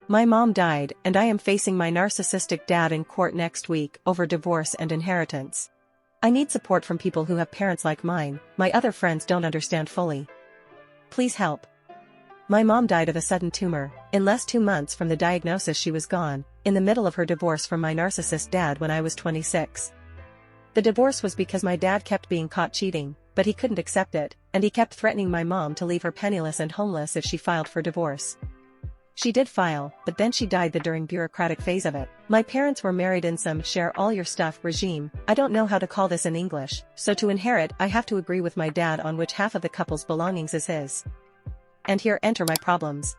My mom died, and I am facing my narcissistic dad in court next week over divorce and inheritance. I need support from people who have parents like mine. My other friends don't understand fully. Please help. My mom died of a sudden tumor. In less 2 months from the diagnosis she was gone, in the middle of her divorce from my narcissist dad when I was 26. The divorce was because my dad kept being caught cheating, but he couldn't accept it, and he kept threatening my mom to leave her penniless and homeless if she filed for divorce. She did file, but then she died during bureaucratic phase of it. My parents were married in some share all your stuff regime. I don't know how to call this in English, so to inherit I have to agree with my dad on which half of the couple's belongings is his. And here enter my problems.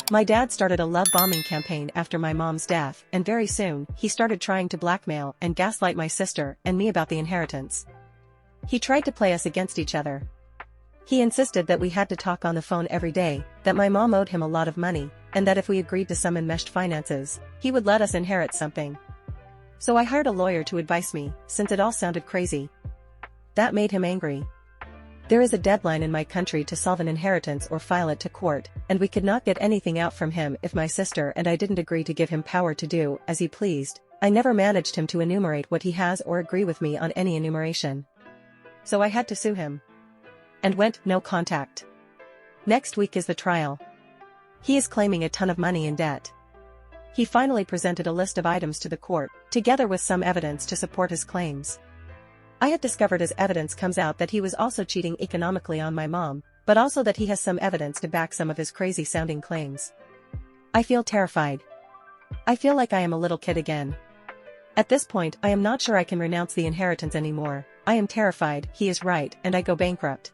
My dad started a love bombing campaign after my mom's death, and very soon, he started trying to blackmail and gaslight my sister and me about the inheritance. He tried to play us against each other. He insisted that we had to talk on the phone every day, that my mom owed him a lot of money, and that if we agreed to some enmeshed finances, he would let us inherit something. So I hired a lawyer to advise me, since it all sounded crazy. That made him angry. There is a deadline in my country to solve an inheritance or file it to court, and we could not get anything out from him if my sister and I didn't agree to give him power to do as he pleased. I never managed him to enumerate what he has or agree with me on any enumeration. So I had to sue him. And went no contact. Next week is the trial. He is claiming a ton of money in debt. He finally presented a list of items to the court, together with some evidence to support his claims. I have discovered as evidence comes out that he was also cheating economically on my mom, but also that he has some evidence to back some of his crazy-sounding claims. I feel terrified. I feel like I am a little kid again. At this point, I am not sure I can renounce the inheritance anymore. I am terrified, he is right, and I go bankrupt.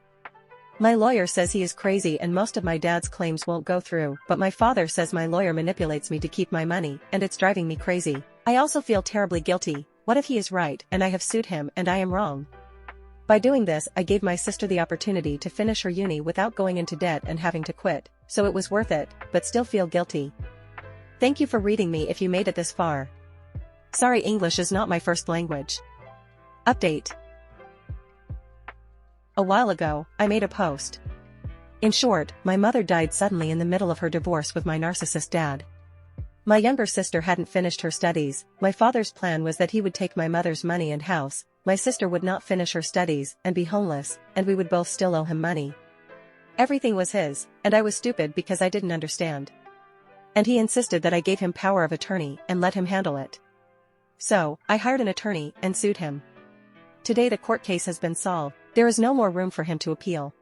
My lawyer says he is crazy and most of my dad's claims won't go through, but my father says my lawyer manipulates me to keep my money, and it's driving me crazy. I also feel terribly guilty. What if he is right and I have sued him and I am wrong? By doing this, I gave my sister the opportunity to finish her uni without going into debt and having to quit, so it was worth it, but still feel guilty. Thank you for reading me if you made it this far. Sorry, English is not my first language. Update. A while ago, I made a post. In short, my mother died suddenly in the middle of her divorce with my narcissist dad. My younger sister hadn't finished her studies. My father's plan was that he would take my mother's money and house. My sister would not finish her studies and be homeless, and we would both still owe him money. Everything was his, and I was stupid because I didn't understand. And he insisted that I gave him power of attorney and let him handle it. So, I hired an attorney and sued him. Today the court case has been solved. There is no more room for him to appeal.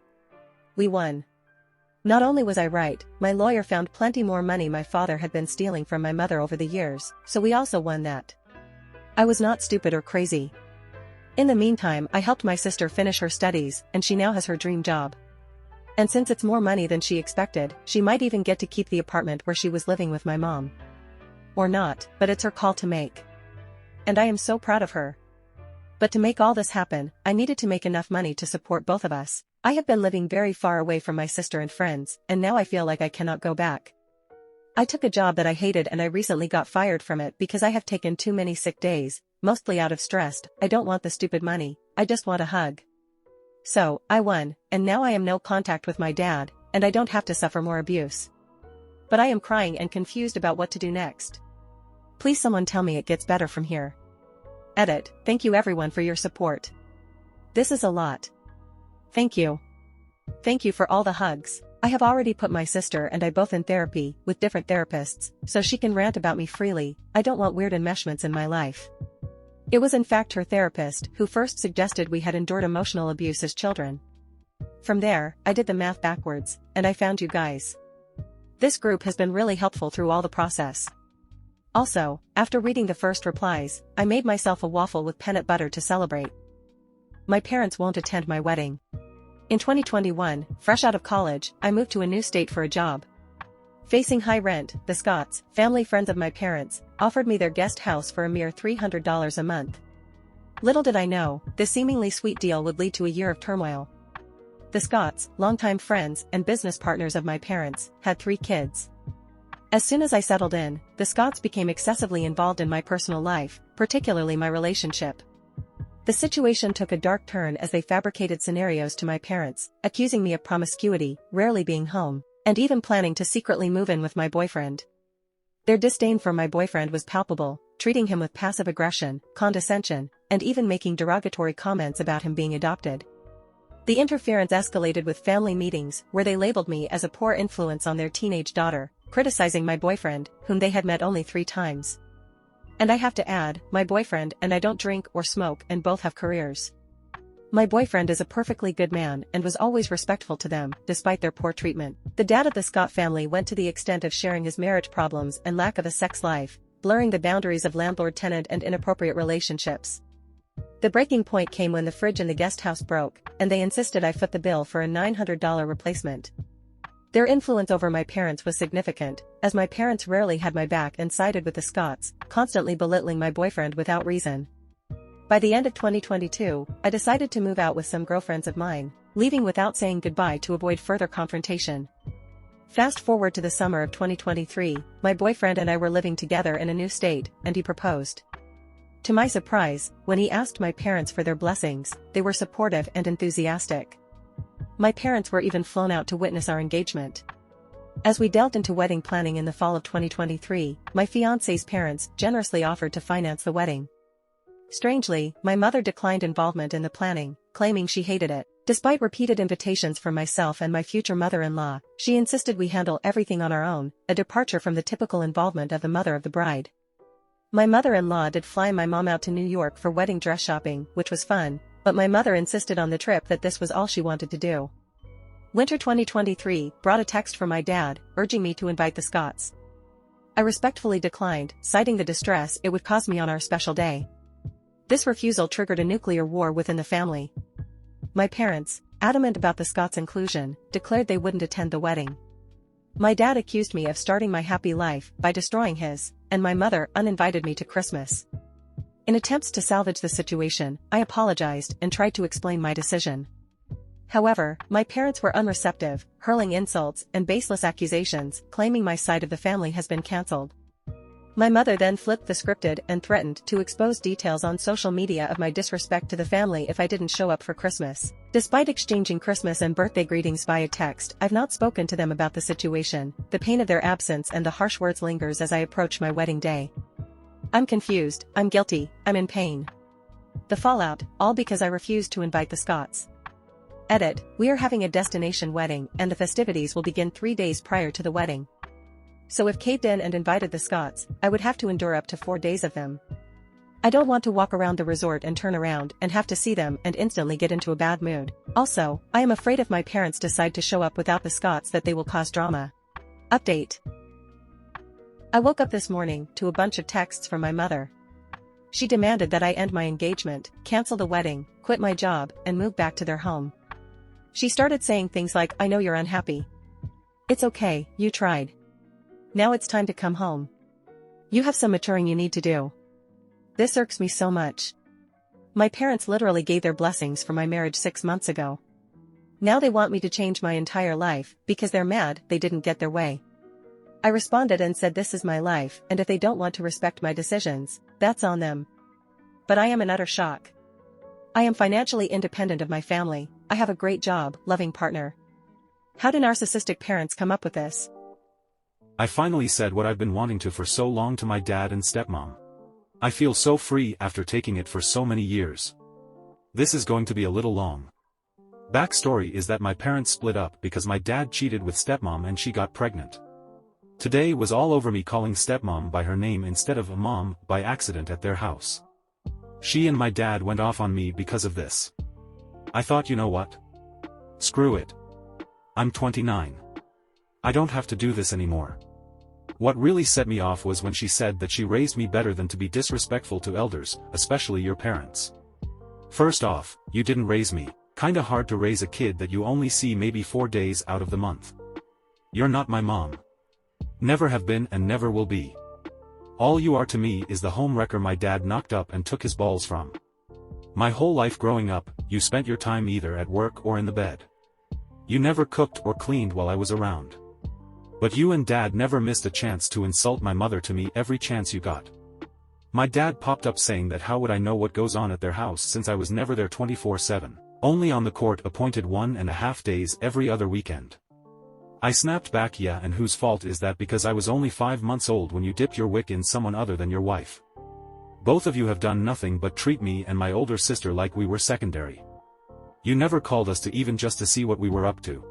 We won. Not only was I right, my lawyer found plenty more money my father had been stealing from my mother over the years, so we also won that. I was not stupid or crazy. In the meantime, I helped my sister finish her studies, and she now has her dream job. And since it's more money than she expected, she might even get to keep the apartment where she was living with my mom. Or not, but it's her call to make. And I am so proud of her. But to make all this happen, I needed to make enough money to support both of us. I have been living very far away from my sister and friends, and now I feel like I cannot go back. I took a job that I hated and I recently got fired from it because I have taken too many sick days, mostly out of stress. I don't want the stupid money, I just want a hug. So, I won, and now I am no contact with my dad, and I don't have to suffer more abuse. But I am crying and confused about what to do next. Please someone tell me it gets better from here. Edit. Thank you everyone for your support. This is a lot. Thank you. Thank you for all the hugs. I have already put my sister and I both in therapy, with different therapists, so she can rant about me freely. I don't want weird enmeshments in my life. It was in fact her therapist who first suggested we had endured emotional abuse as children. From there, I did the math backwards, and I found you guys. This group has been really helpful through all the process. Also, after reading the first replies, I made myself a waffle with peanut butter to celebrate. My parents won't attend my wedding. In 2021, fresh out of college, I moved to a new state for a job. Facing high rent, the Scots, family friends of my parents, offered me their guest house for a mere $300 a month. Little did I know, this seemingly sweet deal would lead to a year of turmoil. The Scots, longtime friends and business partners of my parents, had 3 kids. As soon as I settled in, the Scots became excessively involved in my personal life, particularly my relationship. The situation took a dark turn as they fabricated scenarios to my parents, accusing me of promiscuity, rarely being home, and even planning to secretly move in with my boyfriend. Their disdain for my boyfriend was palpable, treating him with passive aggression, condescension, and even making derogatory comments about him being adopted. The interference escalated with family meetings where they labeled me as a poor influence on their teenage daughter, criticizing my boyfriend, whom they had met only 3 times. And I have to add, my boyfriend and I don't drink or smoke and both have careers. My boyfriend is a perfectly good man and was always respectful to them, despite their poor treatment. The dad of the Scott family went to the extent of sharing his marriage problems and lack of a sex life, blurring the boundaries of landlord-tenant and inappropriate relationships. The breaking point came when the fridge in the guest house broke, and they insisted I foot the bill for a $900 replacement. Their influence over my parents was significant, as my parents rarely had my back and sided with the Scotts, constantly belittling my boyfriend without reason. By the end of 2022, I decided to move out with some girlfriends of mine, leaving without saying goodbye to avoid further confrontation. Fast forward to the summer of 2023, my boyfriend and I were living together in a new state, and he proposed. To my surprise, when he asked my parents for their blessings, they were supportive and enthusiastic. My parents were even flown out to witness our engagement. As we delved into wedding planning in the fall of 2023, my fiancé's parents generously offered to finance the wedding. Strangely, my mother declined involvement in the planning, claiming she hated it. Despite repeated invitations from myself and my future mother-in-law, she insisted we handle everything on our own, a departure from the typical involvement of the mother of the bride. My mother-in-law did fly my mom out to New York for wedding dress shopping, which was fun, but my mother insisted on the trip that this was all she wanted to do. Winter 2023 brought a text from my dad, urging me to invite the Scotts. I respectfully declined, citing the distress it would cause me on our special day. This refusal triggered a nuclear war within the family. My parents, adamant about the Scotts' inclusion, declared they wouldn't attend the wedding. My dad accused me of starting my happy life by destroying his, and my mother uninvited me to Christmas. In attempts to salvage the situation, I apologized and tried to explain my decision. However, my parents were unreceptive, hurling insults and baseless accusations, claiming my side of the family has been cancelled. My mother then flipped the scripted and threatened to expose details on social media of my disrespect to the family if I didn't show up for Christmas. Despite exchanging Christmas and birthday greetings via text, I've not spoken to them about the situation. The pain of their absence and the harsh words lingers as I approach my wedding day. I'm confused, I'm guilty, I'm in pain. The fallout, all because I refused to invite the Scotts. Edit, we are having a destination wedding and the festivities will begin 3 days prior to the wedding. So if caved in and invited the Scotts, I would have to endure up to 4 days of them. I don't want to walk around the resort and turn around and have to see them and instantly get into a bad mood. Also, I am afraid if my parents decide to show up without the Scotts that they will cause drama. Update. I woke up this morning to a bunch of texts from my mother. She demanded that I end my engagement, cancel the wedding, quit my job, and move back to their home. She started saying things like, I know you're unhappy. It's okay, you tried. Now it's time to come home. You have some maturing you need to do. This irks me so much. My parents literally gave their blessings for my marriage 6 months ago. Now they want me to change my entire life because they're mad they didn't get their way. I responded and said this is my life and if they don't want to respect my decisions, that's on them. But I am in utter shock. I am financially independent of my family, I have a great job, loving partner. How do narcissistic parents come up with this? I finally said what I've been wanting to for so long to my dad and stepmom. I feel so free after taking it for so many years. This is going to be a little long. Backstory is that my parents split up because my dad cheated with stepmom and she got pregnant. Today was all over me calling stepmom by her name instead of a mom by accident at their house. She and my dad went off on me because of this. I thought, you know what? Screw it. I'm 29. I don't have to do this anymore. What really set me off was when she said that she raised me better than to be disrespectful to elders, especially your parents. First off, you didn't raise me. Kinda hard to raise a kid that you only see maybe 4 days out of the month. You're not my mom. Never have been and never will be. All you are to me is the home wrecker my dad knocked up and took his balls from. My whole life growing up, you spent your time either at work or in the bed. You never cooked or cleaned while I was around. But you and Dad never missed a chance to insult my mother to me every chance you got. My dad popped up saying that how would I know what goes on at their house since I was never there 24/7, only on the court appointed 1.5 days every other weekend. I snapped back, yeah, and whose fault is that? Because I was only 5 months old when you dipped your wick in someone other than your wife. Both of you have done nothing but treat me and my older sister like we were secondary. You never called us to even just to see what we were up to.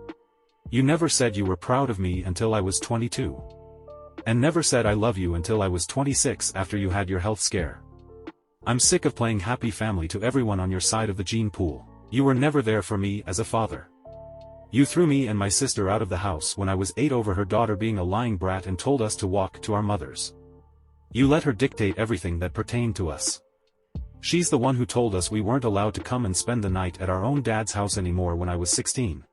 You never said you were proud of me until I was 22. And never said I love you until I was 26 after you had your health scare. I'm sick of playing happy family to everyone on your side of the gene pool. You were never there for me as a father. You threw me and my sister out of the house when I was 8 over her daughter being a lying brat and told us to walk to our mothers. You let her dictate everything that pertained to us. She's the one who told us we weren't allowed to come and spend the night at our own dad's house anymore when I was 16.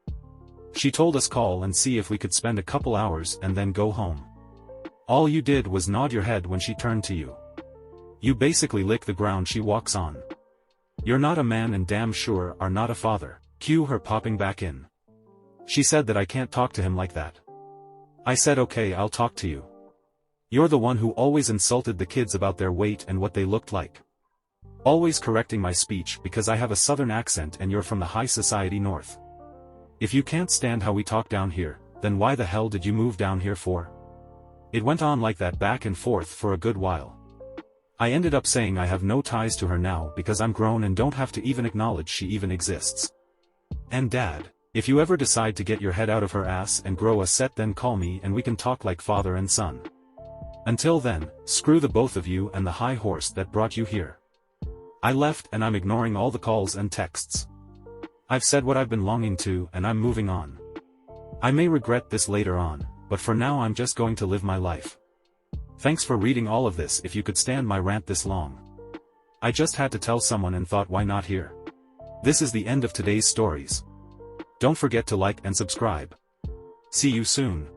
She told us call and see if we could spend a couple hours and then go home. All you did was nod your head when she turned to you. You basically lick the ground she walks on. You're not a man and damn sure are not a father. Cue her popping back in. She said that I can't talk to him like that. I said okay, I'll talk to you. You're the one who always insulted the kids about their weight and what they looked like. Always correcting my speech because I have a southern accent and you're from the high society north. If you can't stand how we talk down here, then why the hell did you move down here for? It went on like that back and forth for a good while. I ended up saying I have no ties to her now because I'm grown and don't have to even acknowledge she even exists. And Dad, if you ever decide to get your head out of her ass and grow a set, then call me and we can talk like father and son. Until then, screw the both of you and the high horse that brought you here. I left and I'm ignoring all the calls and texts. I've said what I've been longing to and I'm moving on. I may regret this later on, but for now I'm just going to live my life. Thanks for reading all of this. If you could stand my rant this long. I just had to tell someone and thought, why not here? This is the end of today's stories. Don't forget to like and subscribe. See you soon.